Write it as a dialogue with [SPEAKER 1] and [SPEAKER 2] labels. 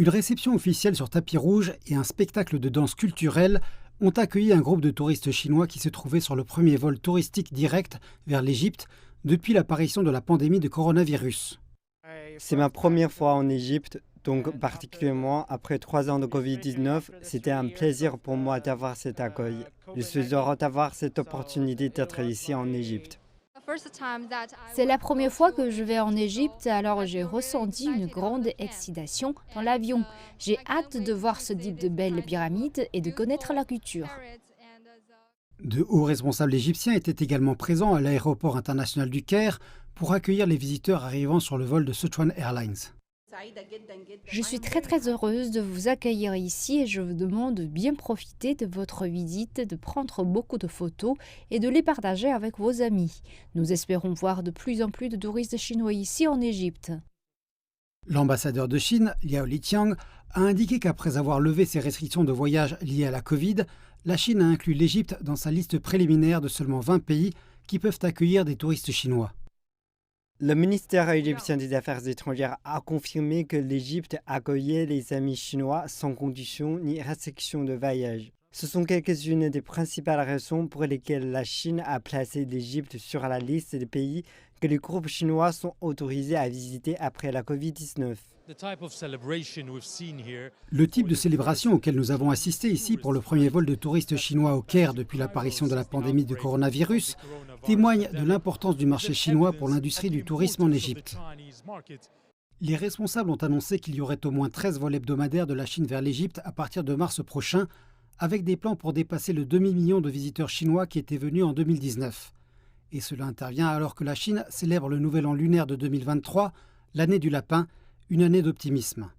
[SPEAKER 1] Une réception officielle sur tapis rouge et un spectacle de danse culturelle ont accueilli un groupe de touristes chinois qui se trouvait sur le premier vol touristique direct vers l'Égypte depuis l'apparition de la pandémie de coronavirus.
[SPEAKER 2] C'est ma première fois en Égypte, donc particulièrement après 3 ans de Covid-19, c'était un plaisir pour moi d'avoir cet accueil. Je suis heureux d'avoir cette opportunité d'être ici en Égypte.
[SPEAKER 3] C'est la première fois que je vais en Égypte, alors j'ai ressenti une grande excitation dans l'avion. J'ai hâte de voir ce type de belles pyramides et de connaître la culture.
[SPEAKER 1] De hauts responsables égyptiens étaient également présents à l'aéroport international du Caire pour accueillir les visiteurs arrivant sur le vol de Sichuan Airlines.
[SPEAKER 3] Je suis très heureuse de vous accueillir ici et je vous demande de bien profiter de votre visite, de prendre beaucoup de photos et de les partager avec vos amis. Nous espérons voir de plus en plus de touristes chinois ici en Égypte.
[SPEAKER 1] L'ambassadeur de Chine, Liao Liqiang, a indiqué qu'après avoir levé ses restrictions de voyage liées à la Covid, la Chine a inclus l'Égypte dans sa liste préliminaire de seulement 20 pays qui peuvent accueillir des touristes chinois.
[SPEAKER 2] Le ministère égyptien des Affaires étrangères a confirmé que l'Égypte accueillait les amis chinois sans condition ni restriction de voyage. Ce sont quelques-unes des principales raisons pour lesquelles la Chine a placé l'Égypte sur la liste des pays que les groupes chinois sont autorisés à visiter après la Covid-19.
[SPEAKER 1] Le type de célébration auquel nous avons assisté ici pour le premier vol de touristes chinois au Caire depuis l'apparition de la pandémie de coronavirus témoigne de l'importance du marché chinois pour l'industrie du tourisme en Égypte. Les responsables ont annoncé qu'il y aurait au moins 13 vols hebdomadaires de la Chine vers l'Égypte à partir de mars prochain, avec des plans pour dépasser le demi-million de visiteurs chinois qui étaient venus en 2019. Et cela intervient alors que la Chine célèbre le nouvel an lunaire de 2023, l'année du lapin, une année d'optimisme.